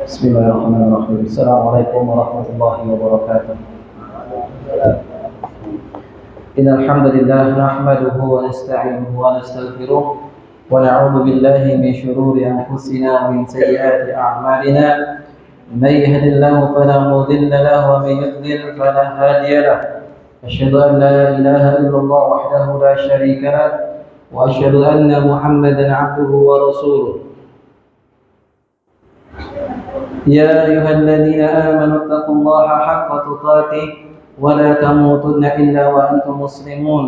بسم الله الرحمن الرحيم. السلام عليكم ورحمة الله وبركاته. إن الحمد لله نحمده ونستعينه ونستغفره ونعوذ بالله من شرور أنفسنا ومن سيئات أعمالنا. من يهد الله فلا مضل له ومن يضلل فلا هادي له. أشهد أن لا إله إلا الله وحده لا شريك له وأشهد أن محمدا عبده ورسوله. يا أيها الذين آمنوا اتقوا الله حق تقاته ولا تموتن إلا وأنتم مسلمون.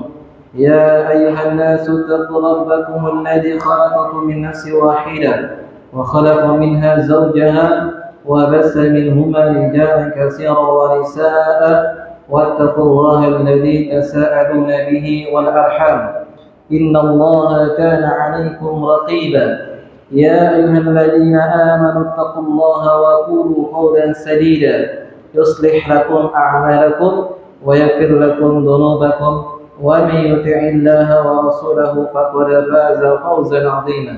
يا أيها الناس اتقوا ربكم الذي خلقكم من نفس واحدة وخلق منها زوجها وبث منهما رجالا كثيرا ونساء واتقوا الله الذي تساءلون به والأرحام إن الله كان عليكم رقيبا. يا أيها الذين آمنوا اتقوا الله وقولوا قولا سديدا يصلح لكم أعمالكم ويغفر لكم ذنوبكم ومن يطع الله ورسوله فقد فاز فوزا عظيما.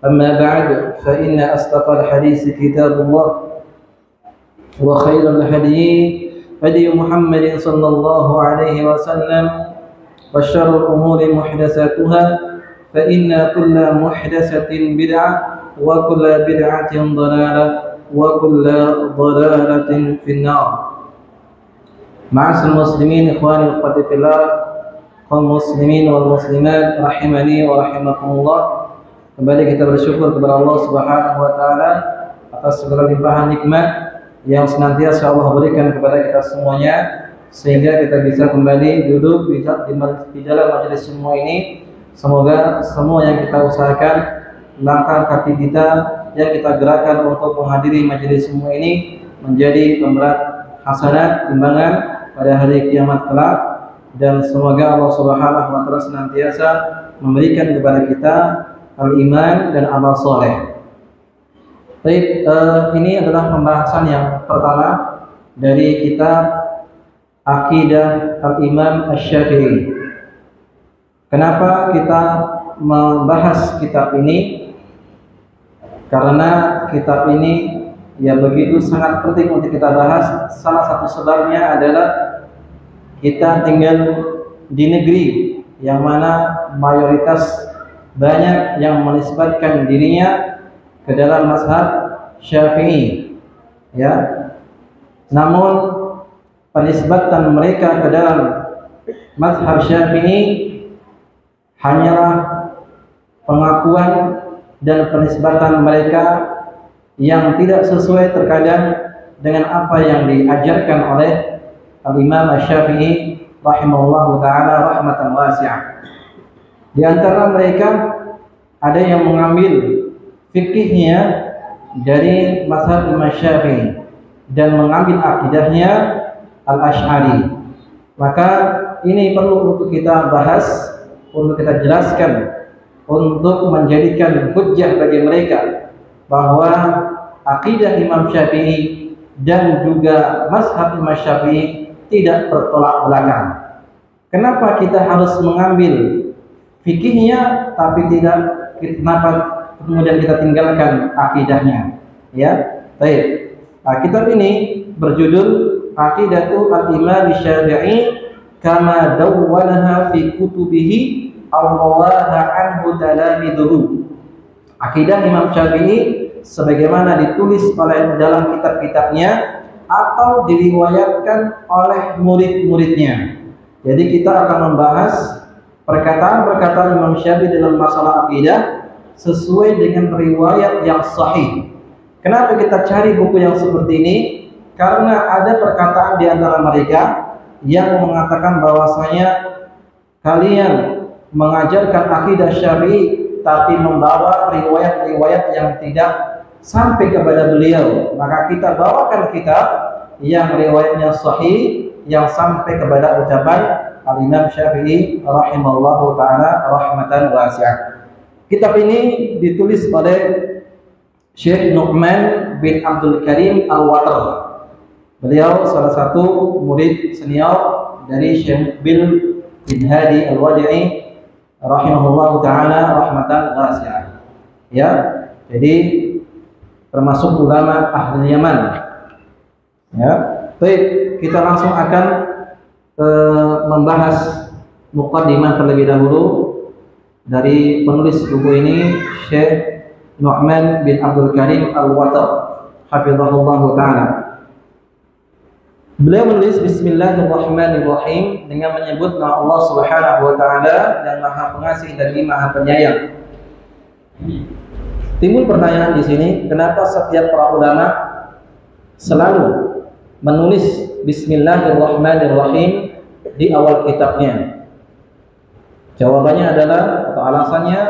أما بعد فإن أصدق الحديث كتاب الله وخير الهدي هدي محمد صلى الله عليه وسلم وشر الأمور محدثاتها فإن كل محدثة بدعة وكل بدعة ضلالة وكل ضلالة في النار. Ma'asyiral muslimin ikhwani wa akhwati fillah, kaum muslimin wal muslimat rahimani wa rahimakumullah. Kembali kita bersyukur kepada Allah Subhanahu wa taala atas segala limpahan nikmat yang senantiasa Allah berikan kepada kita semuanya sehingga kita bisa kembali duduk di dalam majelis semua ini. Semoga semua yang kita usahakan, langkah kaki kita yang kita gerakan untuk menghadiri majelis semua ini menjadi pemberat hasanat timbangan pada hari kiamat kelak, dan semoga Allah Subhanahu wa taala senantiasa memberikan kepada kita al-iman dan amal soleh. Baik, ini adalah pembahasan yang pertama dari kitab Aqidah Al-Imam Asy-Syafi'i. Kenapa kita membahas kitab ini? Karena kitab ini ya begitu sangat penting untuk kita bahas. Salah satu sebabnya adalah kita tinggal di negeri yang mana mayoritas banyak yang menisbatkan dirinya ke dalam mazhab Syafi'i, ya. Namun penisbatan mereka ke dalam mazhab Syafi'i hanyalah pengakuan dan penisbatan mereka yang tidak sesuai terkadang dengan apa yang diajarkan oleh Al-Imam Asy-Syafi'i rahimahullahu ta'ala rahmatan wasi'ah. Di antara mereka ada yang mengambil fikihnya dari mazhab Imam Syafi'i dan mengambil akidahnya Al-Asy'ari. Maka ini perlu untuk kita bahas, untuk kita jelaskan, untuk menjadikan hujjah bagi mereka bahwa akidah Imam Syafi'i dan juga mazhab Imam Syafi'i tidak bertolak belakang. Kenapa kita harus mengambil fikihnya tapi kenapa kemudian kita tinggalkan akidahnya? Ya, baik. Nah, kitab ini berjudul Aqidatu Al-Imam Syafi'i kama dawwanaha fi kutubihi Allaha anhu talamiduhu. Akidah Imam Syafi'i sebagaimana ditulis oleh dalam kitab-kitabnya atau diriwayatkan oleh murid-muridnya. Jadi kita akan membahas perkataan-perkataan Imam Syafi'i dalam masalah akidah sesuai dengan riwayat yang sahih. Kenapa kita cari buku yang seperti ini? Karena ada perkataan di antara mereka yang mengatakan bahwasanya kalian mengajarkan akidah Syafi'i tapi membawa riwayat-riwayat yang tidak sampai kepada beliau. Maka kita bawakan kitab yang riwayatnya sahih yang sampai kepada ucapan Al-Imam Syafi'i rahimahullahu ta'ala rahmatan wasi'ah. Kitab ini ditulis oleh Syekh Nu'man bin Abdul Karim Al-Watar. Beliau salah satu murid senior dari Syekh bin Hadi Al-Wadi'i rahimahullahu ta'ala rahmatan wasi'ah. Ya, jadi termasuk ulama ahli Yaman. Ya, baik, kita langsung akan membahas muqaddimah terlebih dahulu dari penulis buku ini, Syekh Nu'man bin Abdul Karim Al-Watar, hafizahullah taala. Beliau menulis Bismillahirrahmanirrahim dengan menyebut nama Allah Subhanahu wa taala yang Maha Pengasih dan Maha Penyayang. Timbul pertanyaan di sini, kenapa setiap para ulama selalu menulis Bismillahirrahmanirrahim di awal kitabnya? Jawabannya adalah, atau alasannya,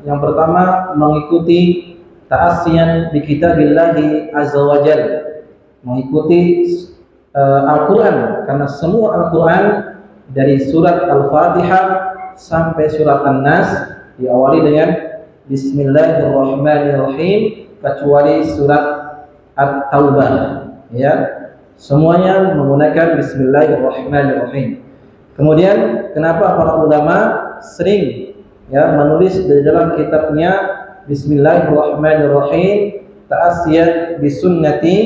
yang pertama mengikuti ta'assiyan bi kitabillahi azza wa jalla, mengikuti Al-Quran, karena semua Al-Quran dari surat Al-Fatihah sampai surat An-Nas diawali dengan Bismillahirrahmanirrahim, kecuali surat At-Taubah, ya, semuanya menggunakan Bismillahirrahmanirrahim. Kemudian kenapa para ulama sering menulis di dalam kitabnya Bismillahirrahmanirrahim ta'assiyat bi sunnati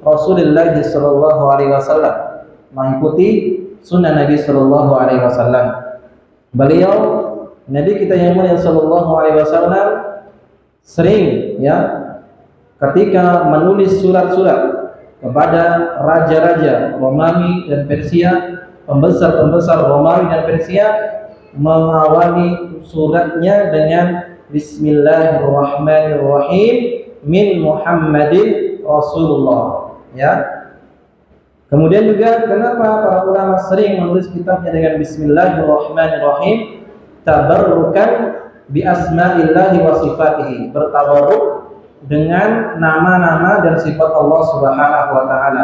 Rasulullah sallallahu alaihi wasallam, mengikuti sunnah Nabi sallallahu alaihi wasallam. Beliau, Nabi kita yang mulia sallallahu alaihi wasallam, sering ketika menulis surat-surat kepada raja-raja Romawi dan Persia, pembesar-pembesar Romawi dan Persia, mengawali suratnya dengan Bismillahirrahmanirrahim min Muhammadin Rasulullah. Kemudian juga kenapa para ulama sering menulis kitabnya dengan Bismillahirrahmanirrahim? Tabarrukan bi asma'illahi wa sifatihi, bertabarruk dengan nama-nama dan sifat Allah Subhanahu wa taala.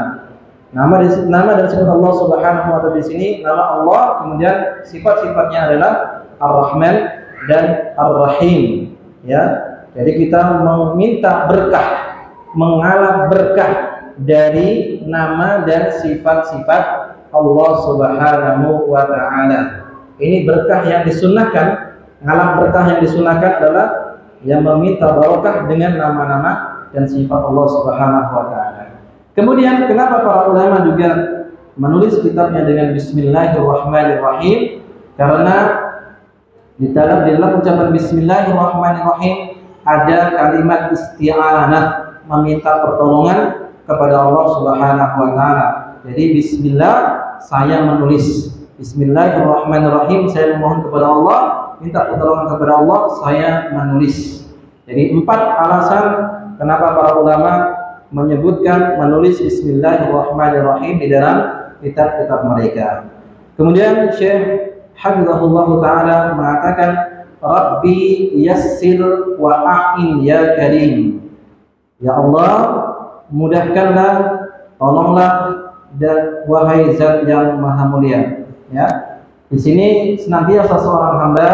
Nama dan sifat Allah Subhanahu wa taala di sini nama Allah, kemudian sifat-sifatnya adalah Ar-Rahman dan Ar-Rahim. Jadi kita meminta berkah, mengalap berkah dari nama dan sifat-sifat Allah Subhanahu wa taala. Ini berkah yang disunnahkan. Ngalap berkah yang disunnahkan adalah yang meminta barokah dengan nama-nama dan sifat Allah Subhanahu wa taala. Kemudian kenapa para ulama juga menulis kitabnya dengan Bismillahirrahmanirrahim? Karena di dalam ucapan Bismillahirrahmanirrahim ada kalimat isti'anah, meminta pertolongan kepada Allah Subhanahu wa taala. Jadi bismillah, saya menulis. Bismillahirrahmanirrahim, saya memohon kepada Allah, minta pertolongan kepada Allah, saya menulis. Jadi 4 alasan kenapa para ulama menyebutkan menulis Bismillahirrahmanirrahim di dalam kitab-kitab mereka. Kemudian Syekh Hafizahullah Ta'ala mengatakan, Rabbi yassir wa a'in ya karim. Ya Allah, mudahkanlah, tolonglah, dan wahai Zat yang Maha Mulia. Di sini senantiasa seorang hamba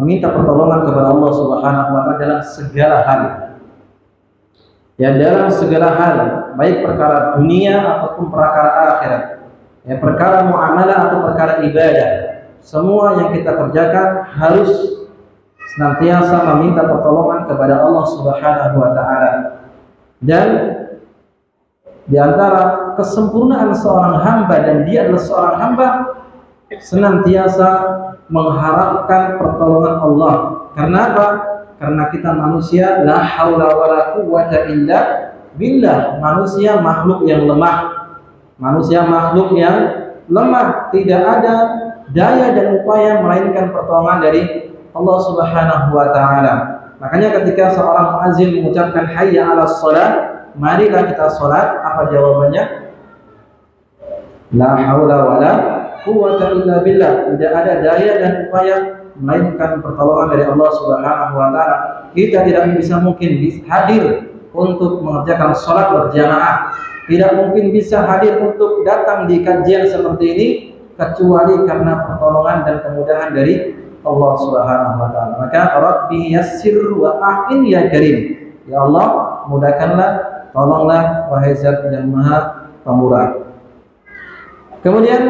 meminta pertolongan kepada Allah Subhanahu wa taala dalam segala hal. Dalam segala hal, baik perkara dunia ataupun perkara akhirat. Perkara muamalah atau perkara ibadah. Semua yang kita kerjakan harus senantiasa meminta pertolongan kepada Allah Subhanahu wa taala. Dan di antara kesempurnaan seorang hamba, dan dia adalah seorang hamba, senantiasa mengharapkan pertolongan Allah. Karena apa? Karena kita manusia, la haula wala quwwata illa billah. Manusia makhluk yang lemah. Manusia makhluk yang lemah, tidak ada daya dan upaya melainkan pertolongan dari Allah Subhanahu wa taala. Makanya ketika seorang muazzin mengucapkan hayya 'alas shalah, marilah kita salat, apa jawabannya? La haula wala quwwata illa billah. Tidak ada daya dan upaya melainkan pertolongan dari Allah Subhanahu wa taala. Kita tidak bisa mungkin hadir untuk mengerjakan salat berjamaah. Tidak mungkin bisa hadir untuk datang di kajian seperti ini kecuali karena pertolongan dan kemudahan dari Allah Subhanahu wa taala. Maka Rabbi yassir wa a'in ya karim. Ya Allah, mudahkanlah, tolonglah wahai Zat yang Maha Pemurah. Kemudian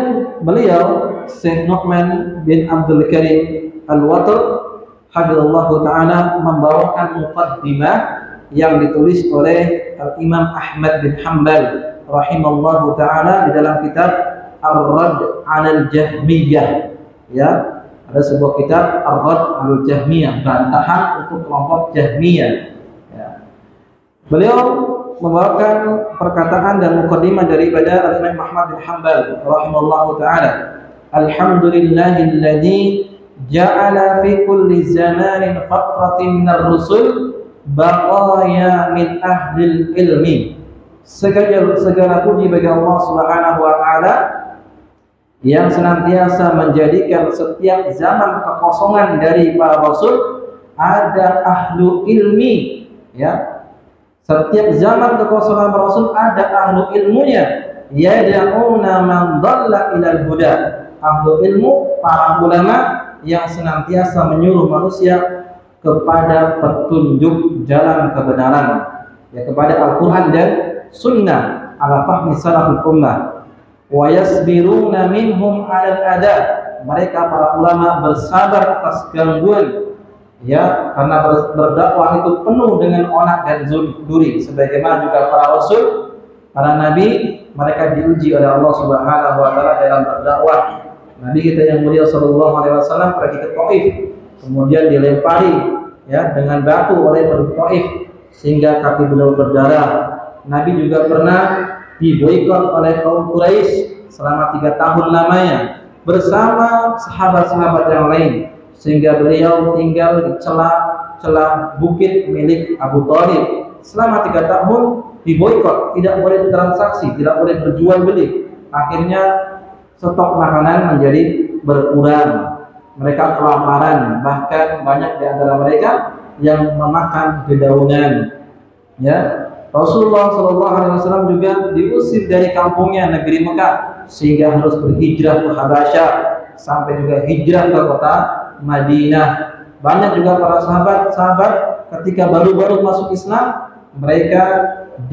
beliau Syekh Nu'man bin Abdul Karim Al-Watar hafizallahu taala membawakan muqaddimah yang ditulis oleh Imam Ahmad bin Hanbal rahimallahu taala di dalam kitab Ar-Radd 'alal Jahmiyah. Ya, ada sebuah kitab Ar-Radd 'alal Jahmiyah, bantahan untuk kelompok Jahmiyah. Ya. Beliau membawakan perkataan dan mukadimah daripada Imam Ahmad bin Hanbal rahimallahu taala. Alhamdulillahilladzi ja'ala fi kulli zamanin fatratin minar rusul baqaya min ahlil ilmi. Segala puji bagi Allah Subhanahu wa taala yang senantiasa menjadikan setiap zaman kekosongan dari para rasul ada ahlu ilmi, ya. Setiap zaman kekosongan para rasul ada ahlu ilmunya, yad'una man dhalla ilal huda. Ahlu ilmu, para ulama yang senantiasa menyuruh manusia kepada petunjuk jalan kebenaran, ya, kepada Al-Qur'an dan sunnah ala fahmi salaful ummah. Wa yasbiruna minhum 'alal adab. Mereka para ulama bersabar atas gangguan, ya, karena berdakwah itu penuh dengan onak dan duri, sebagaimana juga para rasul, para nabi, mereka diuji oleh Allah Subhanahu wa taala dalam berdakwah. Nabi kita yang mulia sallallahu alaihi wasallam pergi ke Taif, kemudian dilempari, ya, dengan batu oleh penduduk Taif sehingga kaki beliau berdarah. Nabi juga pernah diboikot oleh kaum Quraisy selama 3 tahun lamanya bersama sahabat-sahabat yang lain, sehingga beliau tinggal di celah bukit milik Abu Thalib. Selama 3 tahun diboikot, tidak boleh transaksi, tidak boleh berjual beli. Akhirnya stok makanan menjadi berkurang, mereka kelaparan, bahkan banyak di antara mereka yang memakan dedaunan, ya. Rasulullah SAW juga diusir dari kampungnya negeri Mekah sehingga harus berhijrah ke Habasyah, sampai juga hijrah ke kota Madinah. Banyak juga para sahabat ketika baru-baru masuk Islam, mereka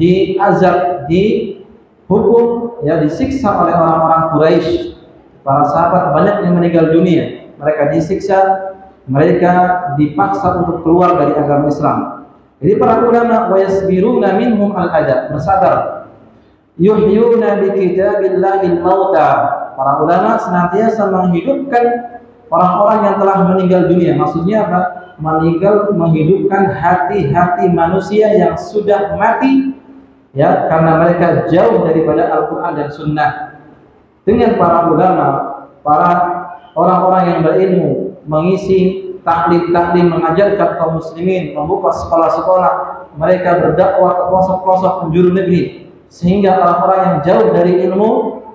diazab, dihukum, ya, disiksa oleh orang-orang Quraisy. Para sahabat banyak yang meninggal dunia, mereka disiksa, mereka dipaksa untuk keluar dari agama Islam. Jadi para ulama wa yasbiruna minhum al-adab, bersabar. Yuhyuna bi kitabillahil mauta. Para ulama senantiasa menghidupkan orang-orang yang telah meninggal dunia. Maksudnya apa? Menghidupkan hati-hati manusia yang sudah mati, ya, karena mereka jauh daripada Al-Qur'an dan Sunnah. Dengan para ulama, para orang-orang yang berilmu, mengisi taklim mengajarkan kaum muslimin, membuka sekolah-sekolah, mereka berdakwah ke pelosok-pelosok penjuru negeri, sehingga orang-orang yang jauh dari ilmu,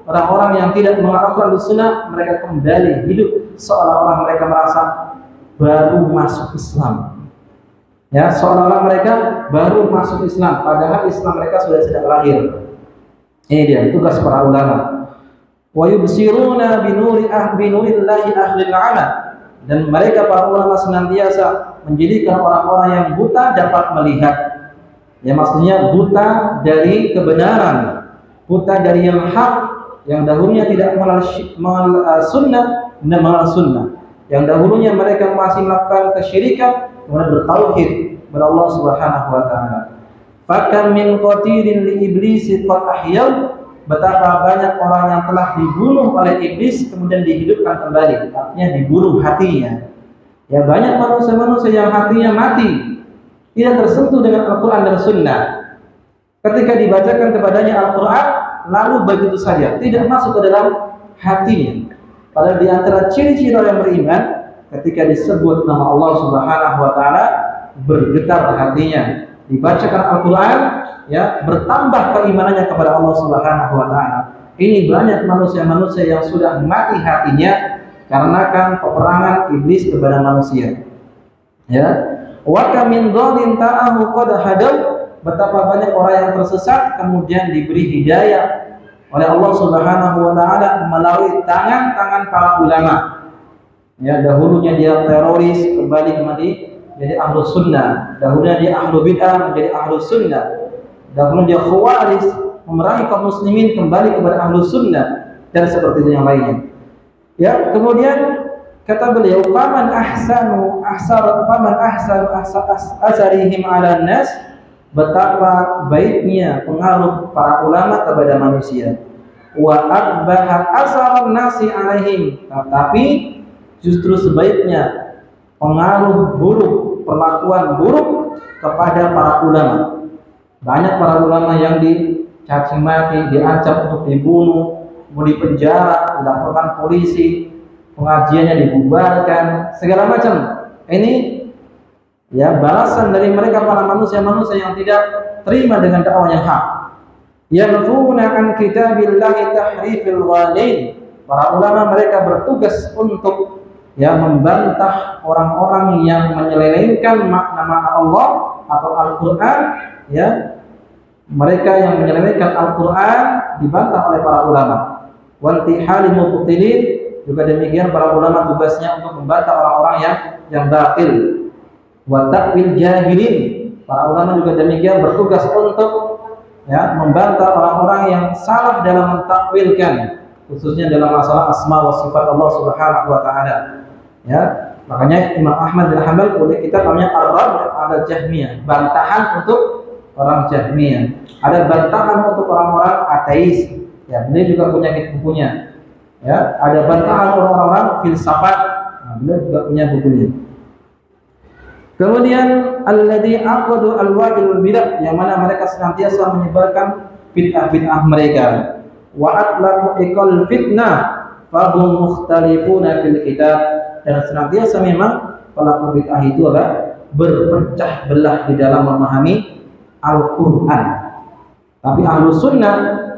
orang-orang yang tidak mengamalkan sunnah, mereka kembali hidup seolah-olah mereka merasa baru masuk Islam, ya, seolah-olah mereka baru masuk Islam, padahal Islam mereka sudah sejak lahir. Ini dia tugas para ulama. Wa yubsiruna binurillahi ahlil amal. Dan mereka para ulama senantiasa menjadikan orang-orang yang buta dapat melihat. Ya, maksudnya buta dari kebenaran, buta dari yang hak, yang dahulunya tidak mengenal sunnah dan mengenal sunnah. Yang dahulunya mereka masih melakukan kesyirikan, kemudian bertauhid kepada Allah Subhanahu wa taala. Fakam min qatilin li iblisi qad ahyau. Betapa banyak orang yang telah dibunuh oleh iblis kemudian dihidupkan kembali, artinya dibunuh hatinya. Ya, banyak manusia-manusia yang hatinya mati, tidak tersentuh dengan Al-Quran dan Sunnah. Ketika dibacakan kepadanya Al-Quran, lalu begitu saja, tidak masuk ke dalam hatinya. Padahal di antara ciri-ciri orang yang beriman, ketika disebut nama Allah Subhanahu wa taala, bergetar hatinya. Dibacakan Al-Quran, ya, bertambah keimanannya kepada Allah Subhanahu wa taala. Ini banyak manusia-manusia yang sudah mati hatinya karena kan peperangan iblis kepada manusia. Ya. Wa kam min dhalin ta'ahu qad hadaw. Betapa banyak orang yang tersesat kemudian diberi hidayah oleh Allah Subhanahu wa taala melalui tangan-tangan para ulama. Ya, dahulunya dia teroris, kembali jadi ahlu sunnah. Dahulunya dia ahlu bid'ah, menjadi ahlu sunnah. Dahulunya dia khawarij, memerangi kaum muslimin, kembali kepada ahlu sunnah, dan seperti itu yang lainnya. Ya, kemudian kata beliau, faman ahsanu asarihim 'ala nas betapa baiknya pengaruh para ulama kepada manusia. Wa akbahat asar nasi alaihim, tapi justru sebaiknya pengaruh buruk, perlakuan buruk kepada para ulama. Banyak para ulama yang dicaci maki, diancam untuk dibunuh, mau dipenjara, dilaporkan polisi, pengajiannya dibubarkan, segala macam. Ini ya balasan dari mereka para manusia-manusia yang tidak terima dengan dakwah yang hak. Yanfuna an kitabillahi tahrifil ghalin. Para ulama mereka bertugas untuk ya membantah orang-orang yang menyelewengkan makna-makna Allah atau Al-Qur'an, ya. Mereka yang menyelewengkan Al-Qur'an dibantah oleh para ulama. Wantihal mubtilin, juga demikian para ulama tugasnya untuk membantah orang-orang yang batil. Wa ta'wil jahilin, para ulama juga demikian bertugas untuk ya membantah orang-orang yang salah dalam mentakwilkan, khususnya dalam masalah asma wa sifat Allah Subhanahu wa taala. Ya, makanya Imam Ahmad bin Hanbal punya kitab namanya Ar-Radd 'ala Jahmiyah, bantahan untuk orang Jahmiyah. Ada bantahan untuk orang-orang ateis. Ya, beliau juga punya bukunya. Ya, ada bantahan orang-orang filsafat. Nah, beliau juga punya bukunya. Kemudian alladzi aqadu alwa'il bidah, yang mana mereka senantiasa menyebarkan bid'ah-bid'ah mereka. Wa atlaqu iqal fitnah fa hum mukhtalifuna fil kitab, dan senantiasa memang pelaku bid'ah itu adalah berpecah belah di dalam memahami Al-Qur'an. Tapi ahlu sunnah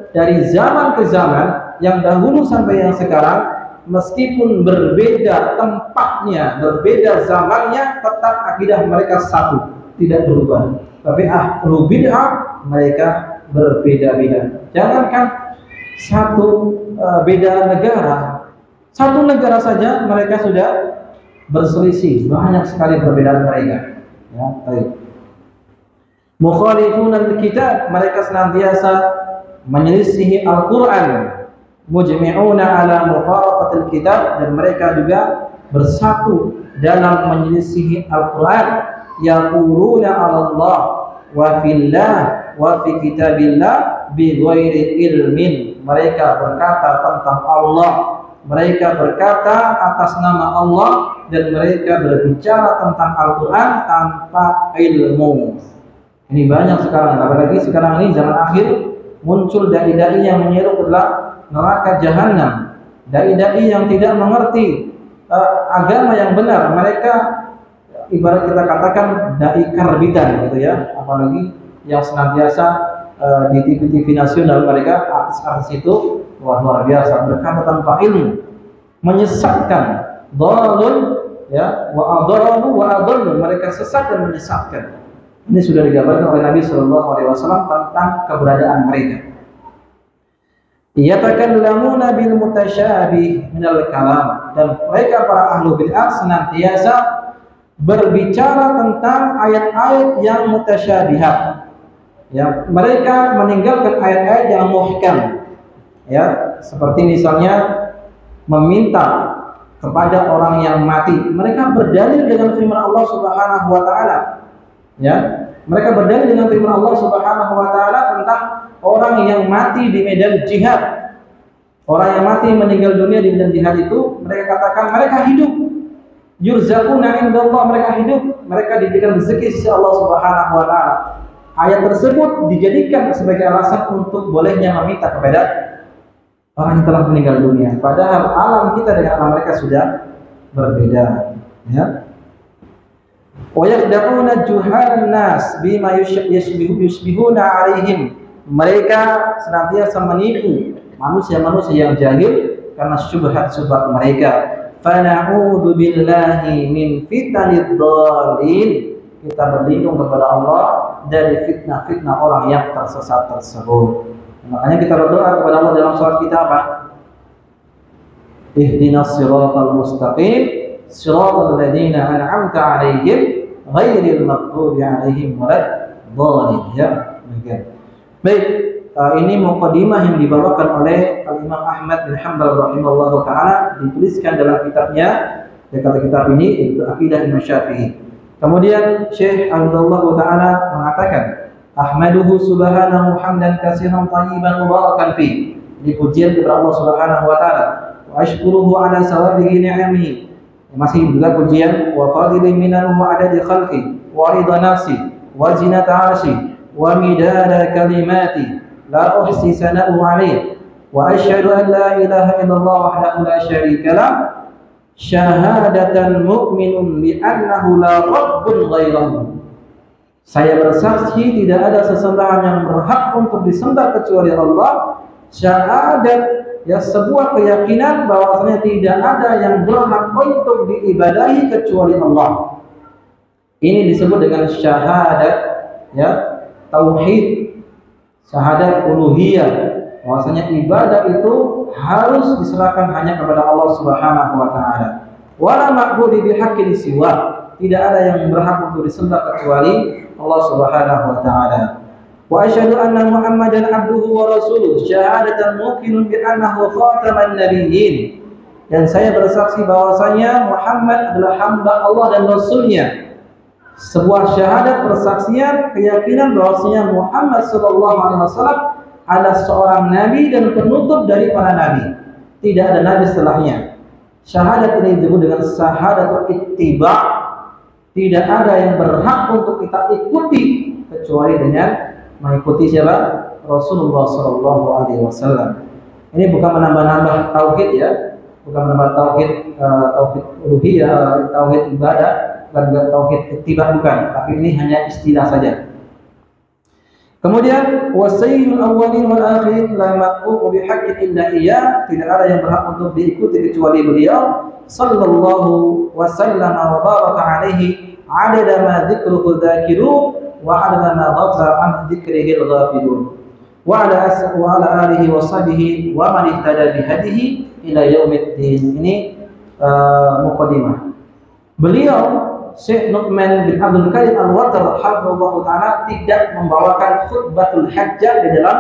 dari zaman ke zaman, yang dahulu sampai yang sekarang, meskipun berbeda tempatnya, berbeda zamannya, tetap akidah mereka satu, tidak berubah. Tapi ahlu bid'ah mereka berbeda-beda. Jangankan satu beda negara, satu negara saja mereka sudah berselisih, banyak sekali perbedaan mereka. Ya, baik. Mukhalifun al-kitab, mereka senantiasa menyelisihi Al-Qur'an. Mujmi'una ala mufaraqatil kitab, dan mereka juga bersatu dalam menyelisihi Al-Qur'an. Yaquluna 'ala Allah wa fillah wa fi kitabillah bi ghairi ilmin. Mereka berkata tentang Allah, mereka berkata atas nama Allah, dan mereka berbicara tentang Al-Qur'an tanpa ilmu. Ini banyak sekarang, apalagi sekarang ini zaman akhir muncul dai-dai yang menyeru adalah neraka jahanam. Dai-dai yang tidak mengerti agama yang benar, mereka ibarat kita katakan dai karbitan gitu ya. Apalagi yang senantiasa di TV-TV nasional, mereka artis-artis itu luar biasa berkata tanpa ilmu, menyesatkan, dhalun ya, wa adallu wa adallu, mereka sesat dan menyesatkan. Ini sudah digambarkan oleh Nabi Shallallahu Alaihi Wasallam tentang keberadaan mereka. Yatakallamuna bil mutasyabih minal kalam, dan mereka para ahlu bid'ah senantiasa berbicara tentang ayat-ayat yang mutasyabihat. Ya, mereka meninggalkan ayat-ayat yang muhkam. Ya, seperti misalnya meminta kepada orang yang mati. Mereka berdalil dengan firman Allah Subhanahu wa taala. Ya, mereka berdalil dengan firman Allah Subhanahu wa taala tentang orang yang mati di medan jihad. Orang yang mati meninggal dunia di medan jihad itu, mereka katakan mereka hidup. Yurzaquna indallah, mereka hidup, mereka diberikan rezeki sisi Allah Subhanahu wa taala. Ayat tersebut dijadikan sebagai alasan untuk bolehnya meminta kepada orang yang telah meninggal dunia. Padahal alam kita dengan alam mereka sudah berbeda. Ya. Wa yakhda'una juhalan nas bima yushbihuna 'alaihim. Mereka senantiasa menipu manusia-manusia yang jahil karena syubhat-syubhat mereka. Fa na'udzu billahi min fitanid dhalin. Kita berlindung kepada Allah dari fitnah-fitnah orang yang tersesat tersebut. Makanya kita berdoa kepada Allah dalam salat kita apa? Ihdinas siratal mustaqim, siratal ladzina an'amta 'alaihim ghairil maghdubi 'alaihim waladdallin. Ya, demikian. Baik, ini muqaddimah yang dibawakan oleh Imam Ahmad bin Hanbal rahimahullahu taala, dituliskan dalam kitabnya, kata kitab ini yaitu Aqidah Imam Syafi'i. Kemudian Syekh Abdullah taala mengatakan, Ahmaduhu subhanahu hamdan katsiran thayyiban mubarakan fi. Ini pujian kepada Allah Subhanahu wa taala. Wa ashkuruhu ala sawabihi ni'amihi. Masih juga pujian wa fadilin minhu adadi khalqi wa ridha nafsi wa zinata 'arsyi wa midada kalimati la uhsi sana'u 'alaihi wa asyhadu an la ilaha illallah wahdahu la syarika lah syahadatan mu'minun bi annahu la rabbun ghairahu. Saya bersaksi tidak ada sesembahan yang berhak untuk disembah kecuali Allah. Syahadat, ya, sebuah keyakinan bahwasanya tidak ada yang berhak untuk diibadahi kecuali Allah. Ini disebut dengan syahadat, ya, tauhid, syahadat uluhiyah. Bahwasanya ibadah itu harus diserahkan hanya kepada Allah Subhanahu wa taala. Wala ma'budi bihaqqin siwa. Tidak ada yang berhak untuk disembah kecuali Allah Subhanahu wa taala. Wa asyhadu anna Muhammadan abduhu wa rasuluh syahadatan muqinun bi annahu khataman nabiyyin. Dan saya bersaksi bahwasanya Muhammad adalah hamba Allah dan rasulnya. Sebuah syahadat, persaksian, keyakinan bahwasanya Muhammad sallallahu alaihi wasallam adalah seorang nabi dan penutup dari para nabi. Tidak ada nabi setelahnya. Syahadat ini disebut dengan syahadatul ittiba'. Tidak ada yang berhak untuk kita ikuti kecuali dengan mengikuti siapa? Rasulullah sallallahu alaihi wasallam. Ini bukan menambah-nambah tauhid, ya, bukan menambah tauhid tauhid uluhiyah, tauhid ibadah, bukan juga tauhid ittiba, bukan, tapi ini hanya istilah saja. Kemudian wasayyidul awwalin wal akhirin la maqbu bihaqqin illa iyyah. Tidak ada yang berhak untuk diikuti kecuali beliau sallallahu wasallam wa baraka alaihi adada ma dzikruhu dzakirun wa adada ma ghafara an dzikrihi al-ghafilun wa ala alihi wa sahbihi wa man ihtada bihadihi ila yaumiddin. Ini muqaddimah. Beliau Syekh Nu'man bin Abdul Karim Al-Watar hafizahullah taala tidak membawakan khutbatul hajjah di dalam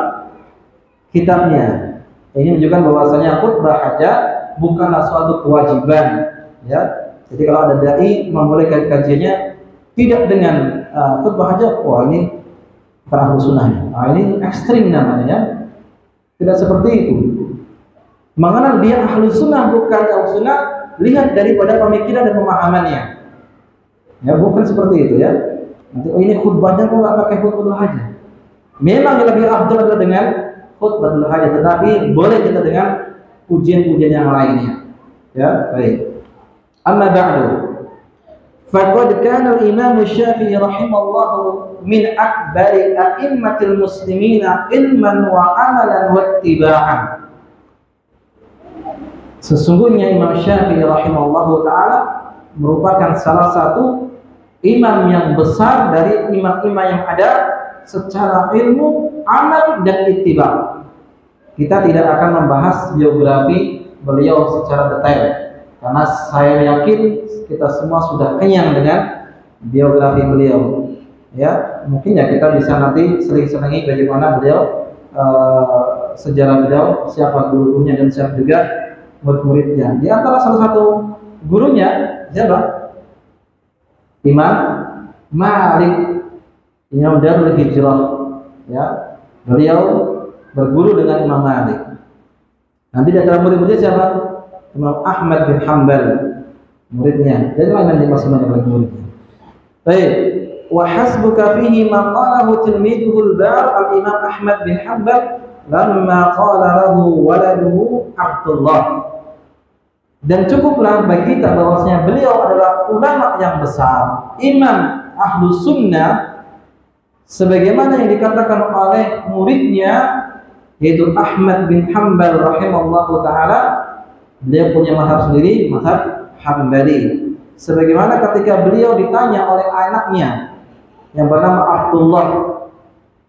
kitabnya. Ini menunjukkan bahwasanya khutbah hajjah bukanlah suatu kewajiban, ya. Jadi kalau ada dai membolehkan kajiannya tidak dengan khutbah hajjah, wah ini bukan ahlu sunnah. Nah, ini ekstrim namanya, ya. Tidak seperti itu. Mengenal dia ahlu sunnah bukan ahlu sunnah, lihat daripada pemikiran dan pemahamannya. Ya, bukan seperti itu, ya. Nanti ini khutbahnya kok nggak pakai khutbah hajjah. Memang yang lebih afdal adalah dengan khutbah hajjah, tetapi boleh kita dengan pujian-pujian yang lainnya. Ya, baik. Amma ba'du. Faqad kana al-Imam Syafi'i rahimahullah min akbari a'immatil muslimina ilman wa amalan wa ittiba'an. Sesungguhnya Imam Syafi'i rahimahullah taala merupakan salah satu imam yang besar dari imam-imam yang ada secara ilmu, amal, dan ittiba'. Kita tidak akan membahas biografi beliau secara detail karena saya yakin kita semua sudah kenyang dengan biografi beliau. Ya, mungkin ya kita bisa nanti seling-selingi bagaimana beliau, sejarah beliau, siapa gurunya dan siapa juga murid-muridnya. Di antara salah satu gurunya siapa? Imam Malik, Imam Darul Hijrah, ya. Beliau berguru dengan Imam Malik. Nanti di antara murid-muridnya siapa? Imam Ahmad bin Hanbal, muridnya. Jadi nanti masih banyak lagi muridnya. Baik. Wa hasbuka fihi ma qalahu tilmiduhu al-bar al-Imam Ahmad bin Hanbal lamma qala lahu waladuhu Abdullah. Dan cukuplah bagi kita bahwasanya beliau adalah ulama yang besar, imam ahlu sunnah, sebagaimana yang dikatakan oleh muridnya yaitu Ahmad bin Hanbal rahimahullahu taala. Beliau punya mazhab sendiri, mazhab Hambali. Sebagaimana ketika beliau ditanya oleh anaknya yang bernama Abdullah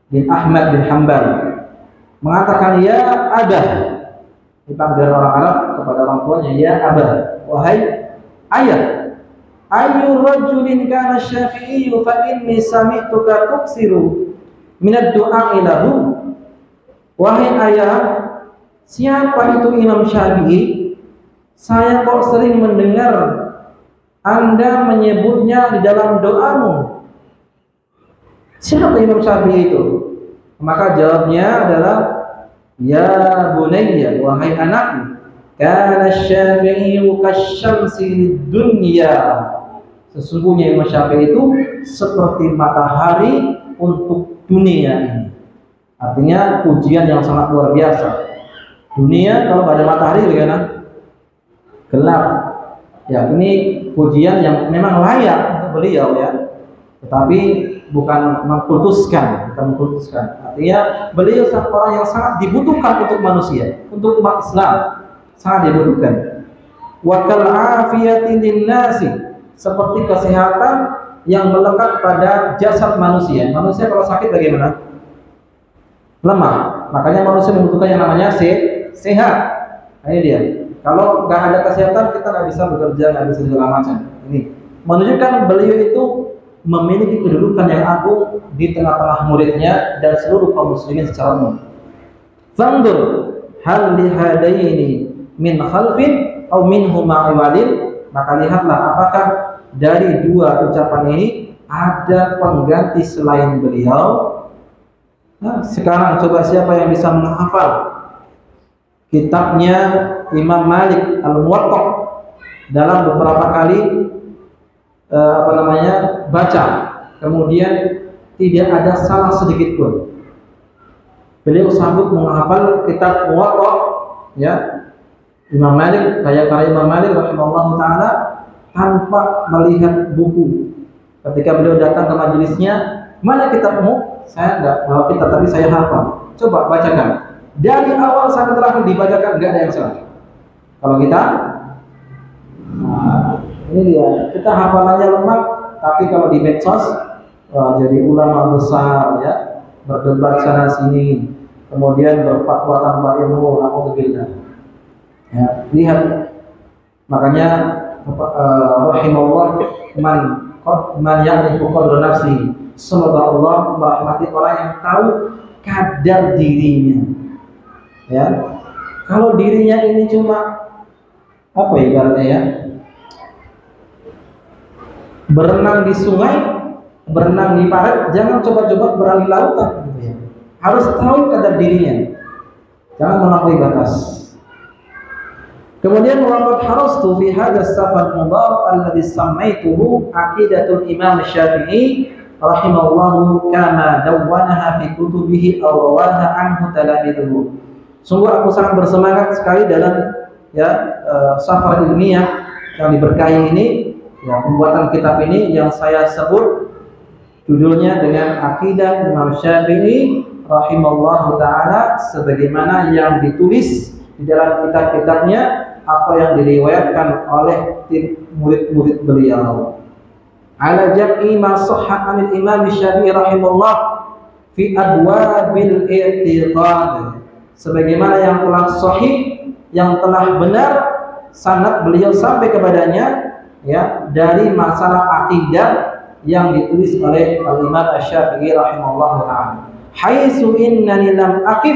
bin Ahmad bin Hanbal, mengatakan, ya abah, dipanggil orang Arab kepada orang tuanya, ya abah, wahai ayah, ayu rajulin kana Syafi'i fa inni sami'tuka tuksiru min ad-du'a ilahu. Wahai ayah, siapa itu Imam Syafi'i? Saya kok sering mendengar Anda menyebutnya di dalam doamu. Siapa Imam Syafi'i itu? Maka jawabnya adalah, ya bunayya, wahai anakku, kana Syafi'i kasyamsi lid-dunya. Sesungguhnya Imam Syafi'i itu seperti matahari untuk dunia ini. Artinya pujian yang sangat luar biasa. Dunia kalau nggak ada matahari bagaimana? Gelap. Ya, ini pujian yang memang layak untuk beliau ya. Tetapi bukan mengkultuskan. Artinya beliau orang yang sangat dibutuhkan untuk manusia, untuk umat Islam, sangat dibutuhkan. Wa kal afiyati linnasi, seperti kesehatan yang melekat pada jasad manusia. Manusia kalau sakit bagaimana? Lemah. Makanya manusia membutuhkan yang namanya sehat. Nah, ini dia. Kalau nggak ada kesehatan, kita nggak bisa bekerja, nggak bisa segala macam. Ini menunjukkan beliau itu memiliki kedudukan yang agung di tengah-tengah muridnya dan seluruh kaum muslimin secara umum. Fandur hal lihadaini min khalfin atau minhuma iwadin, maka lihatlah apakah dari dua ucapan ini ada pengganti selain beliau. Nah, sekarang coba siapa yang bisa menghafal kitabnya Imam Malik Al-Muwatta dalam beberapa kali baca, kemudian tidak ada salah sedikit pun. Beliau sanggup menghafal kitab Muwatta ya Imam Malik, karya Imam Malik rahimahullah taala tanpa melihat buku. Ketika beliau datang ke majelisnya, mana kitabmu? Saya enggak bawa kitab, tapi saya hafal. Coba bacakan. Dari awal sampai terakhir dibacakan, enggak ada yang salah. Kalau kita, ini dia, kita hafalannya lemah, tapi kalau di medsos, jadi ulama besar ya, berdebat sana sini, kemudian berfatwa tanpa ilmu, alhamdulillah. Ya, lihat, makanya rahimahullah man ya'rifu qadra nafsi. Semoga Allah merahmati orang yang tahu kadar dirinya. Ya, kalau dirinya ini cuma apa ibaratnya ya, berenang di sungai, berenang di parit, jangan coba-coba beralih lautan gitu ya. Harus tahu kadar dirinya, jangan melampaui batas. Kemudian waqad harastu fi hadzal safar mubarak alladhi sammaituhu aqidatul Imam Syafi'i rahimahullahu kama dawwanaha fi kutubihi aw rawaha anhu talamidhu. Sungguh aku sangat bersemangat sekali dalam safar ilmiah yang diberkahi ini, ya, pembuatan kitab ini yang saya sebut judulnya dengan Aqidah Imam Syafi'i rahimallahu taala sebagaimana yang ditulis di dalam kitab-kitabnya atau yang diriwayatkan oleh murid-murid beliau. Ala jam'i ma sahha 'anil Imam Syafi'i rahimahullah fi abwabil i'tiqad, sebagaimana yang telah sahih, yang telah benar sanad beliau sampai kepadanya ya dari masalah akidah yang ditulis oleh Al-Imam Asy-Syafi'i rahimahullah taala. Haitsu innani lam aqif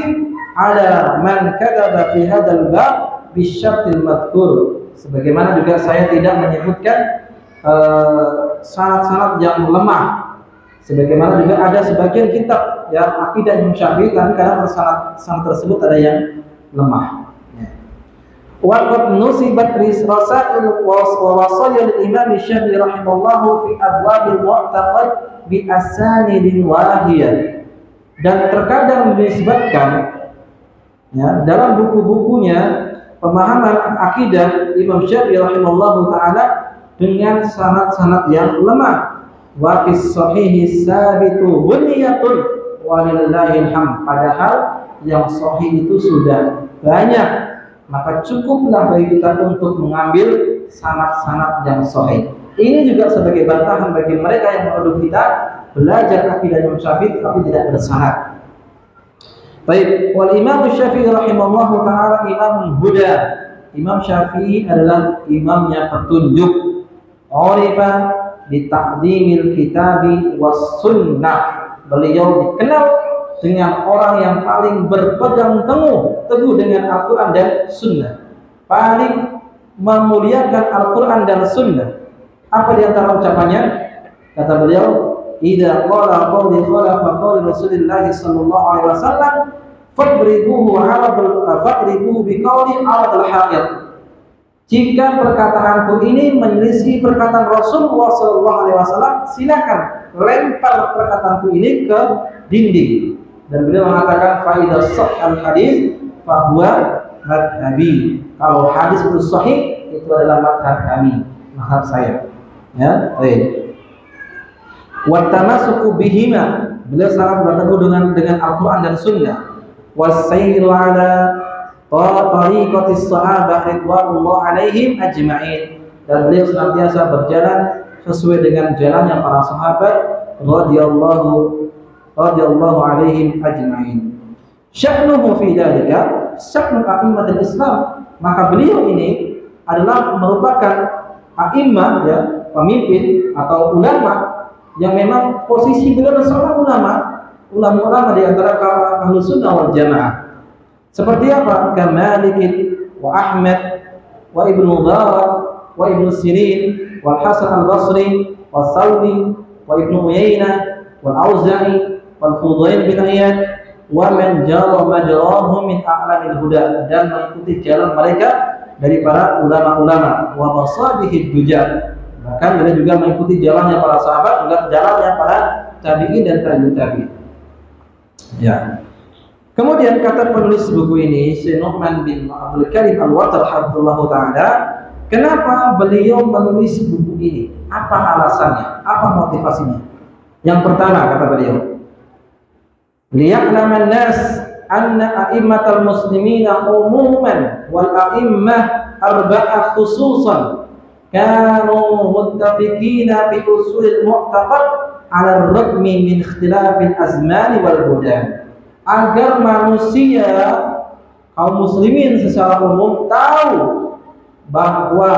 ala man kadzaba fi hadzal bab bisyartil madhkur, sebagaimana juga saya tidak menyebutkan syarat-syarat yang lemah, sebagaimana juga ada sebagian kitab yang akidah Imam Syafi'i tapi kadang syarat tersebut ada yang lemah. Wa qad nusibat rasail wa wasaya lil Imam Syafi'i rahimahullahu fi abwabil mu'taqad bi asanidin wahiyah, dan terkadang dinisbatkan ya dalam buku-bukunya pemahaman akidah Imam Syafi'i rahimahullahu taala dengan sanad-sanad yang lemah. Wa fis sahihi sabitu buniyatun walillahil hamd, padahal yang sahih itu sudah banyak, maka cukuplah bagi kita untuk mengambil sanad-sanad yang sahih. Ini juga sebagai bantahan bagi mereka yang menuduh kita belajar akidah Imam Syafi'i tapi tidak bersanad. Baik, wal Imam Syafi'i rahimahullahu taala imamul huda. Imam Syafi'i adalah imamnya petunjuk. Urifa bi taqdimil kitabi was sunnah. Beliau dikenal dengan orang yang paling berpegang teguh dengan Al-Qur'an dan sunnah. Paling memuliakan Al-Qur'an dan sunnah. Apa di antara ucapannya? Kata beliau, idza qala qawli khalafa qawli Rasulillah sallallahu alaihi wasallam fadribuhu 'ala biqawli 'ala al-haid. Jika perkataanku ini menyelisih perkataan Rasulullah sallallahu alaihi wasallam, silakan lempar perkataanku ini ke dinding. Dan beliau mengatakan fa idza sahhal hadis fa huwa madhhabi. Kalau hadis itu sahih, itu adalah madhab kami, madhab saya. Ya, baik. Wa tamassuku bihima. Beliau sangat berteguh dengan Al-Qur'an dan Sunnah. Wasairu ala tariqatis sahabah ridwanullah alaihim ajma'in. Dan beliau senantiasa berjalan sesuai dengan jalannya para sahabat radhiyallahu alaihim ajma'in. Sya'nuhu fi dzalika sya'nu a'immatul Islam. Maka beliau ini adalah merupakan a'immah, ya, pemimpin atau ulama yang memang posisi beliau adalah seorang ulama di antara Ahlus Sunnah wal Jamaah. Seperti apa? Malik wa Ahmad wa Ibnu Mubarak wa Ibnu Sirin wal Hasan al-Basri wa Thawri wa Ibnu Uyainah wal Auza'i wal Fudail bin Iyad wa man jara majrahum min a'lamil huda, dan mengikuti jalan mereka dari para ulama-ulama wa masabihid duja. Bahkan beliau juga mengikuti jalannya para sahabat, juga jalannya para tabi'in dan tabi'in. Ya. Kemudian kata penulis buku ini, Syekh Nu'man bin Abdul Karim Al-Watar hafizahullah taala, kenapa beliau menulis buku ini? Apa alasannya? Apa motivasinya? Yang pertama kata beliau, liya'laman nas anna a'immatal muslimina umuman wal a'immah arba'ah khususan kanu muttafiqina fi usulil mu'taqad 'ala ar-ragmi min ikhtilafil azmani wal budan. Agar manusia kaum muslimin secara umum tahu bahwa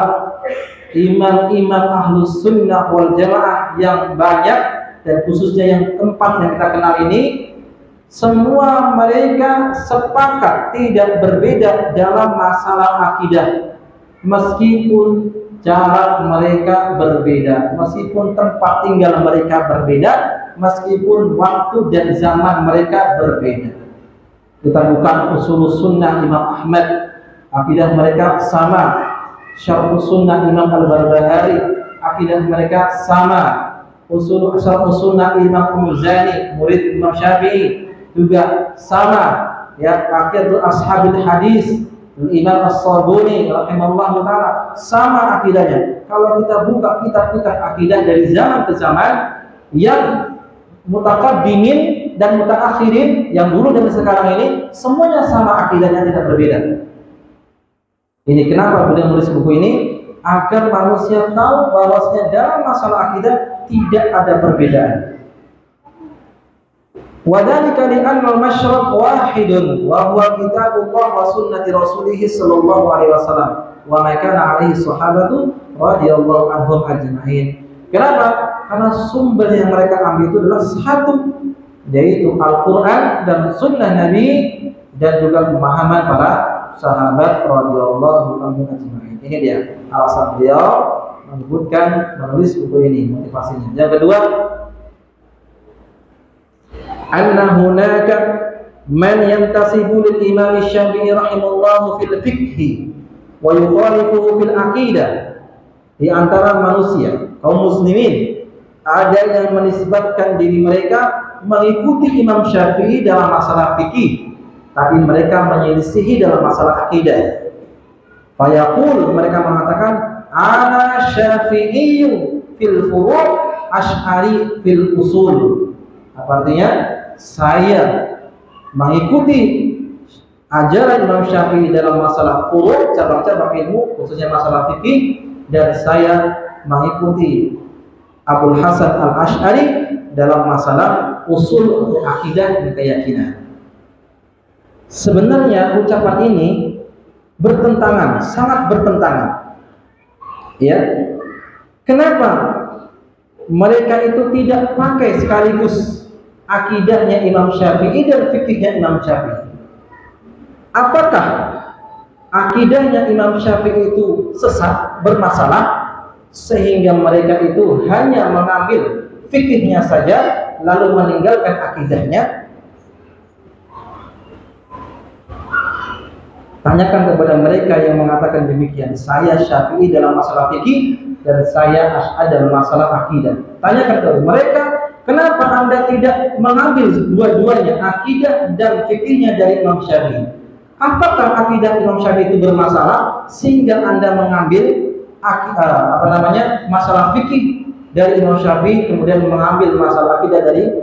imam-imam Ahlus Sunnah wal Jamaah yang banyak, dan khususnya yang keempat yang kita kenal ini, semua mereka sepakat tidak berbeda dalam masalah akidah, meskipun cara mereka berbeda, meskipun tempat tinggal mereka berbeda, meskipun waktu dan zaman mereka berbeda. Kita buka usul sunnah Imam Ahmad, akidah mereka sama. Syarh sunnah Imam Al-Barbahari, akidah mereka sama. Usul sunnah Imam Al-Muzani, murid Imam Syafi'i, juga sama. Ya, akidah ashabil hadis Imam As-Sabuni rahimahullah taala, sama akidahnya. Kalau kita buka kitab-kitab akidah dari zaman ke zaman, yang mutaqaddimin dan mutaakhirin, yang dulu dan sekarang ini, semuanya sama akidahnya, tidak berbeda. Ini kenapa beliau menulis buku ini, agar manusia tahu bahwasanya dalam masalah akidah tidak ada perbedaan. Wadzalika li'anna al-masyraq wahidun wa huwa kitabullah wa sunnati rasulih sallallahu alaihi wasallam wa ma kana alaihi sahabatu radhiyallahu anhum ajma'in. Kenapa? Karena sumber yang mereka ambil itu adalah satu, yaitu Al-Quran dan Sunnah Nabi, dan juga pemahaman para sahabat radhiyallahu anhum ajma'in. Ini dia alasan beliau menulis buku ini, motivasinya. Yang kedua, anna hunaka man yantasibu lil Imam Syafi'i rahimahullah fil fiqh wa yukhalifuhu fil aqidah. Di antara manusia kaum muslimin ada yang menisbatkan diri mereka mengikuti Imam Syafi'i dalam masalah fikih, tapi mereka menyelisihi dalam masalah akidah. Fayaqul, mereka mengatakan, ana Syafi'iyyu fil furu', Asy'ari fil usul. Apa artinya? Saya mengikuti ajaran Imam Syafi'i dalam masalah furu', cabang-cabang ilmu, khususnya masalah fikih, dan saya mengikuti Abul Hasan Al-Asy'ari dalam masalah usul akidah dan keyakinan. Sebenarnya ucapan ini bertentangan, sangat bertentangan. Ya. Kenapa mereka itu tidak pakai sekaligus akidahnya Imam Syafi'i dan fikihnya Imam Syafi'i? Apakah akidahnya Imam Syafi'i itu sesat, bermasalah, sehingga mereka itu hanya mengambil fikihnya saja lalu meninggalkan akidahnya? Tanyakan kepada mereka yang mengatakan demikian. Saya Syafi'i dalam masalah fikih dan saya Asy'ari dalam masalah akidah. Tanyakan kepada mereka, kenapa Anda tidak mengambil dua-duanya, akidah dan fikihnya dari Imam Syafi'i? Apakah akidah Imam Syafi'i itu bermasalah sehingga Anda mengambil masalah fikih dari Imam Syafi'i kemudian mengambil masalah akidah dari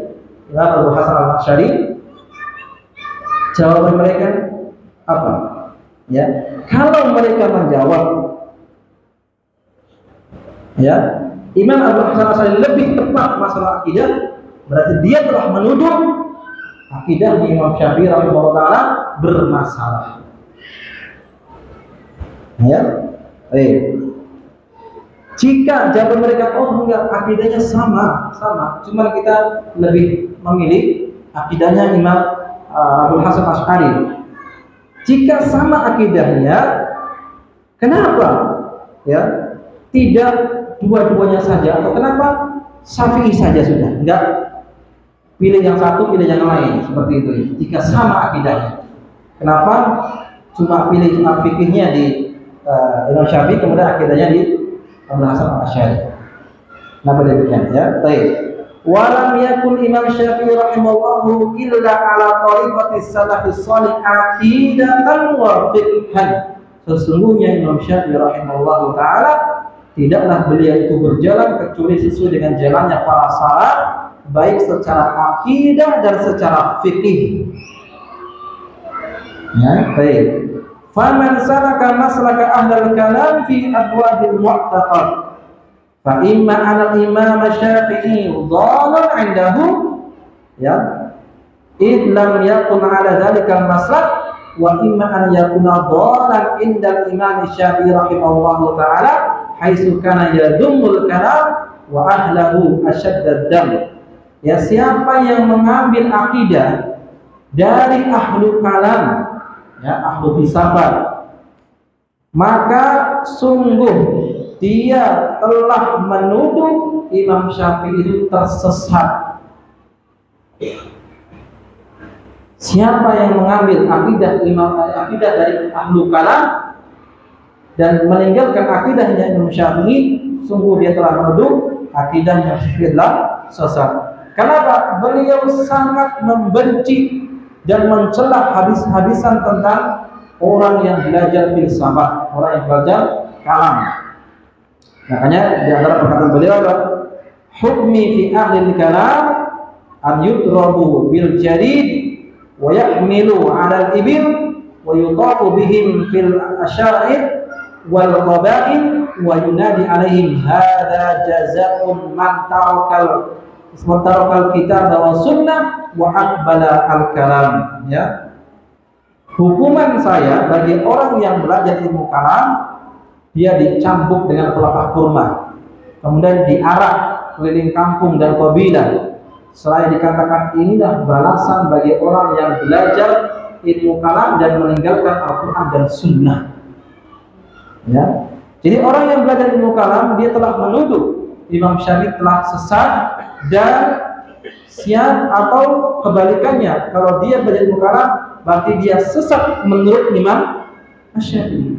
Imam Abu Hasan Al-Asy'ari? Jawaban mereka apa? Ya, kalau mereka menjawab, ya, Imam Abu Hasan Al-Asy'ari lebih tepat masalah akidah, berarti dia telah menuduh akidah Imam Syafi'i rahimahullah taala bermasalah. Ya, jika jawaban mereka, oh enggak, akidahnya sama, cuma kita lebih memilih akidahnya Imam Abu Hasan Al-Asy'ari. Jika sama akidahnya, kenapa ya tidak dua-duanya saja, atau kenapa Syafi'i saja sudah? Enggak pilih yang satu, pilih yang lain, seperti itu. Jika sama akidahnya, kenapa cuma pilih fikihnya di Imam Syafi'i kemudian akidahnya di Abu Hasan Al-Asy'ari? Kenapa demikian? Ya, baik. Walam yakun Imam Syafi'i rahimahullahu illa ala tariqati salafis shalih aqidatan wa fiqhan. Sesungguhnya Imam Syafi'i rahimahullahu taala tidaklah beliau itu berjalan kecuali sesuai dengan jalannya para salaf, baik secara akidah dan secara fikih. Ya, baik. Faman salaka maslaka ahlul kalam fi abwabil mu'taqad fa imma 'ala al-imam Syafi'i dhalan 'indahu, ya, id lam yakun 'ala dzalika al-maslak, wa imma an yakuna dhalan 'inda al-imam Syafi'i rahimahullahu ta'ala haitsu kana yadumul kalam wa ahlahu ashadd ad-dam. Ya, siapa yang mengambil akidah dari ahlu kalam, ya, ahlu filsafat, maka sungguh dia telah menuduh Imam Syafi'i itu tersesat. Siapa yang mengambil akidah dari ahlu kalam dan meninggalkan akidahnya Imam Syafi'i, sungguh dia telah menuduh akidahnya Syafi'i adalah sesat. Kenapa? Beliau sangat membenci dan mencela habis-habisan tentang orang yang belajar filsafat, orang yang belajar kalam. Makanya di antara perkataan beliau adalah hukmi fi ahli kalam an yutrabu bil jarid wa yahmilu 'ala al-ibil wa yutafu bihim fil asyair wal qaba'il wa yunadi 'alaihim hadza jazaa'un man tarakal kitab wa sunnah wa aqbala al-kalam. Ya, hukuman saya bagi orang yang belajar ilmu kalam, dia dicambuk dengan pelepah kurma, kemudian diarak keliling kampung dan kabilah. Selain dikatakan inilah balasan bagi orang yang belajar ilmu kalam dan meninggalkan Al-Quran dan Sunnah. Ya, jadi orang yang belajar ilmu kalam, dia telah menuduh Imam Syafi'i telah sesat, dan siap atau kebalikannya, kalau dia belajar ilmu kalam berarti dia sesat menurut Imam Syafi'i.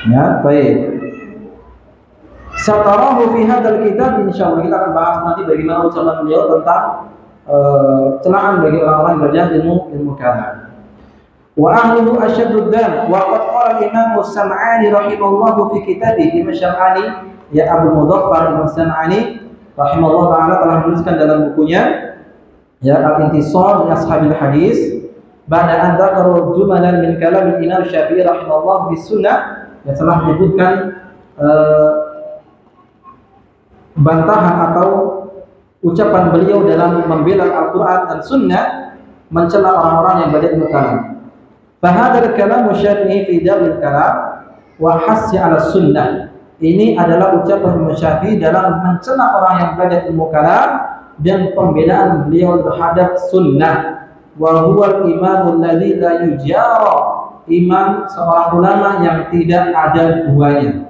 Ya, baik. Satarahu fi hadzal kitab, insyaallah kita akan bahas nanti bagaimana ucapan beliau tentang celaan bagi orang-orang yang belajar ilmu kalam. Wa ahluhu asyaddud dam wa qad qala Imam As-Sam'ani rahimahullahu fi kitabih. Imam Syam'ani, ya, Abu Mudhaffar Imam As-Sam'ani rahimahullah taala telah menuliskan dalam bukunya, ya, Al-Intisar li Ashabil Hadis, ba'da an dzakara jumalan min kalam Imam Syafi'i rahimahullah bis sunnah, yang telah menyebutkan bantahan atau ucapan beliau dalam membela Al-Quran dan Sunnah, mencela orang-orang yang belajar ilmu kalam. Fahadar kalam Syafi'i fi daril kalam wa hassi ala sunnah. Ini adalah ucapan Imam Syafi'i dalam mencela orang yang belajar ilmu kalam dan pembelaan beliau terhadap sunnah. Wa huwa al-imamul ladzi la yujara, imam seorang ulama yang tidak ada duanya.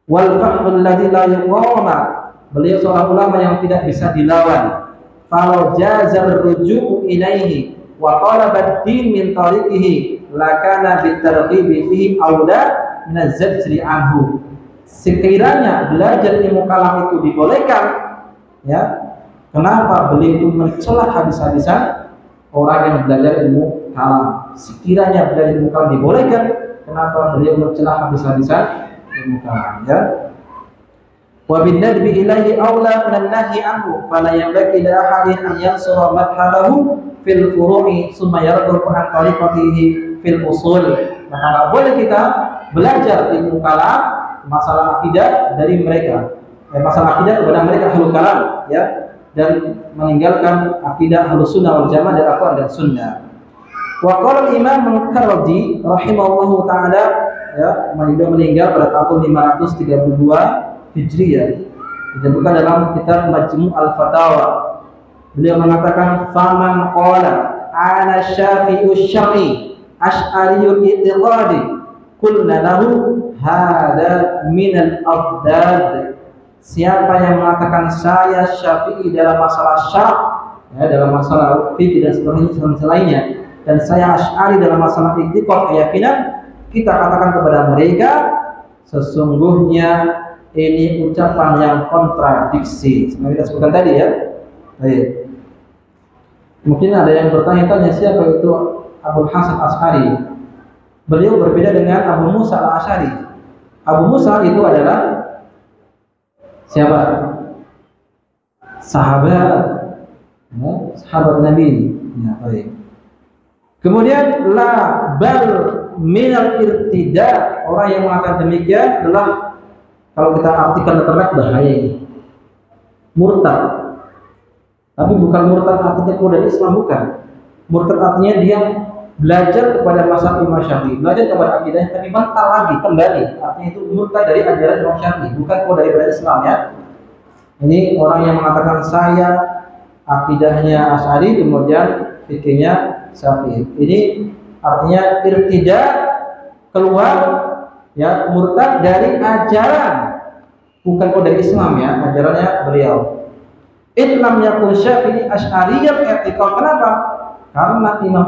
Wal fahdul ladzi la yuqama, beliau seorang ulama yang tidak bisa dilawan. Falau jazal ruju'u ilaihi wa talaba ad-din min tariqihi lakana bitarghibi fihi aula min az-zajri anhu. Sekiranya belajar ilmu kalam itu dibolehkan, ya, kenapa beliau itu mencela habis-habisan orang yang belajar ilmu kalam? Sekiranya belajar ilmu kalam dibolehkan, kenapa beliau mencela habis-habisan ilmu kalam? Ya. Wa bin nadbi ilaihi aula min an-nahi anhu fala yanbaghi li ahadin an yansura madhhabahu fil furu'i thumma yardu an tariqatihi fil usul. Maka tidak boleh kita belajar ilmu kalam masalah akidah dari mereka, masalah akidah kepada mereka ahlul kalam, ya, dan meninggalkan akidah ahlus sunnah wal jamaah dan aqwal dan sunnah. Wa qala Imam Al-Qaradi rahimahullahu taala, ya, meninggal pada tahun 532 Hijriyah, disebutkan dalam kitab Majmu' Al-Fatawa. Beliau mengatakan, faman qala ana syafi'u syar'i asy'ariyul i'tiqadi qulna lahu hada minal abdad. Siapa yang mengatakan saya syafi'i dalam masalah syar', ya, dalam masalah fikih dan selainnya, dan saya asy'ari dalam masalah i'tiqad keyakinan, kita katakan kepada mereka sesungguhnya ini ucapan yang kontradiksi. Seperti kita sebutkan tadi, ya. Baik. Mungkin ada yang bertanya-tanya siapa itu Abu Hasan Asy'ari. Beliau berbeda dengan Abu Musa Al-Asy'ari. Abu Musa itu adalah siapa? Sahabat, ya, sahabat Nabi. Ya, baik. Kemudian la bal minal irtida, orang yang mengatakan demikian adalah, kalau kita artikan ternak bahaya ini, murtad. Tapi bukan murtad artinya keluar dari Islam, bukan. Murtad artinya dia belajar kepada mazhab Imam Syafi'i, belajar kepada akidahnya, tapi mental lagi kembali. Artinya itu murtad dari ajaran Imam Syafi'i, bukan keluar dari Islam, ya. Ini orang yang mengatakan saya akidahnya Asy'ari kemudian fikihnya Syafi'i. Ini artinya irtida, keluar, ya, murtad dari ajaran, bukan kok dari Islam, ya, ajarannya beliau. Islam yakun Syafi'i asy'ariyyan i'tiqad. Kenapa? Karena Imam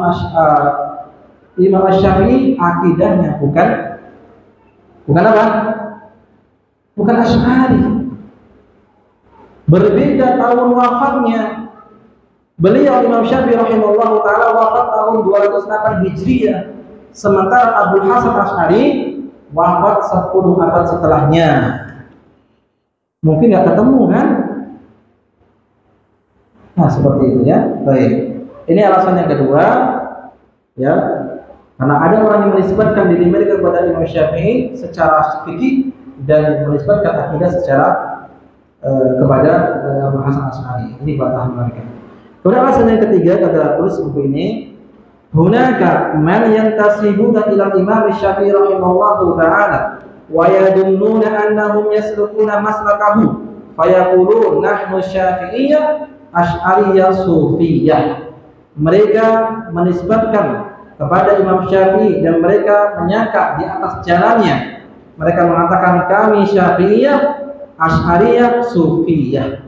Asy-Syafi'i akidahnya bukan apa? Bukan Asy'ari. Berbeda tahun wafatnya. Beliau Imam Syafi'i rahimahullahu taala wafat tahun 208 Hijriah, sementara Abu Hasan Asy'ari wafat 10 abad setelahnya. Mungkin nggak ketemu, kan? Nah, seperti itu, ya. Baik. Ini alasan yang kedua, ya. Karena ada orang yang menisbatkan diri mereka kepada Imam Syafi'i secara fikih dan menisbatkan akidah secara kepada Abu Hasan Asy'ari. Ini batasan mereka. Kemudian alasan yang ketiga, kata tulis buku ini, hunaka man yantasibuna ila Imam Syafi'i rahimahullahu taala wa yadunnuna annahum yaslukuna maslakahu fayaqulun nahnu syafi'iyyah asy'ariyyah sufiyyah. Mereka menisbatkan kepada Imam Syafi'i dan mereka menyangka di atas jalannya. Mereka mengatakan kami Syafi'iyah, Asy'ariyah, Sufiyah.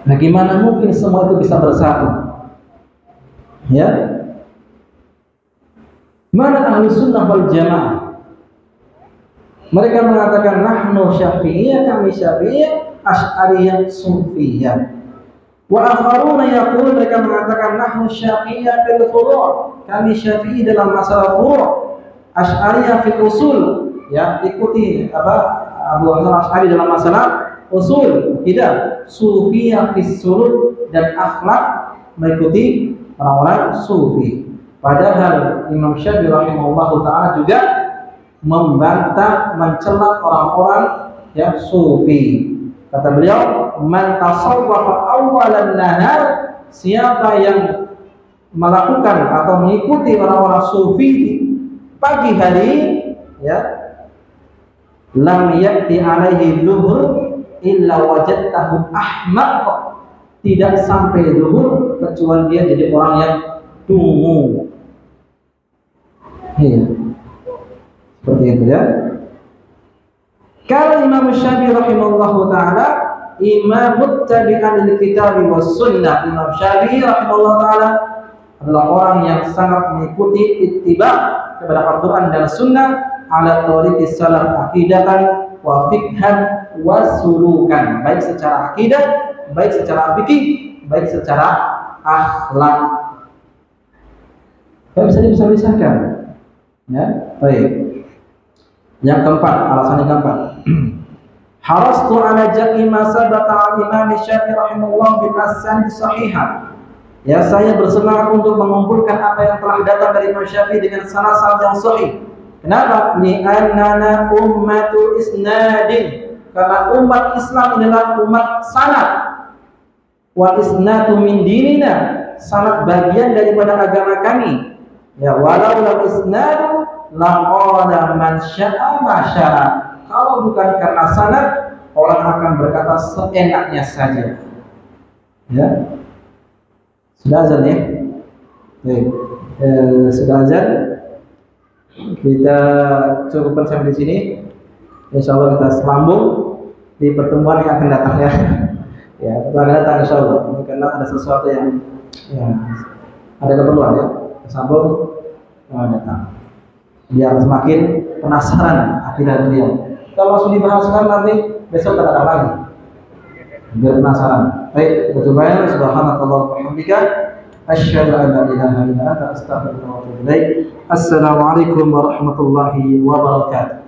Bagaimana mungkin semua itu bisa bersatu? Ya, mana ahli sunnah wal jamaah? Mereka mengatakan nahnu Syafi'iyah, kami Syafi'iyah, Asy'ariyah, Sufiyah. Wa akharuna yaqul, mereka mengatakan nahnu Syafi'iyah fil furu', kami Syafi'i dalam masalah furu', Asy'ariyah fil usul, ya, ikuti apa Abu Hasan Asy'ari dalam masalah usul, tidak, Sufiyah fis suluk dan akhlak, mengikuti orang-orang sufi. Padahal Imam Syafi'i rahimahullahu taala juga membantah, mencela orang-orang yang sufi. Kata beliau, man tasawwafa awwalan nahar, siapa yang melakukan atau mengikuti orang-orang sufi pagi hari, ya, lam ya'ti alaihi dhuhr illa wajadtahu ahmaq, tidak sampai zuhur kecuali dia jadi orang yang dungu. Iya, seperti itu, ya. Kalau Imam Syafi'i rahimahullahu taala imam muttabi'an lil kitab was sunnah. Imam Syafi'i rahimahullahu taala adalah orang yang sangat mengikuti ittiba kepada Al-Qur'an dan Sunnah ala tariqi salaf aqidatan wa fikhan wa sulukan, baik secara akidah, baik secara fikih, baik secara akhlak. Bisa dipisahkan. Ya, baik. Yang keempat, alasan yang keempat. Harastu ala jam'i ma sabata al-Imam Syafi'i rahimahullah bil asanid sahihah. Ya, saya bersemangat untuk mengumpulkan apa yang telah datang dari Imam Syafi'i dengan sanad-sanad yang sahih. Kenapa? Li'annana ummatu isnadin. Karena umat Islam adalah umat sanad. Wa isnadu min dinina. Sanad bagian daripada agama kami. Ya, walau lam isnadu laqala man syaa ma syaa. Kalau bukan karena sanad, orang akan berkata seenaknya saja. Ya. Sudah azan ya? Baik. Sudah azan. Kita cukupkan sampai di sini. Insyaallah kita sambung di pertemuan yang akan datang ya. Ya, akan datang insyaallah. Karena ada sesuatu yang ada keperluan ya. Sambung datang. Biar semakin penasaran akidah beliau. Kalau langsung dibahas kan nanti besok tak ada lagi. Biar penasaran. Baik, kita coba ya. Subhanallahi wa bihamdika asyhadu an la ilaha illa anta astaghfiruka wa atubu ilaik. Assalamualaikum warahmatullahi wabarakatuh.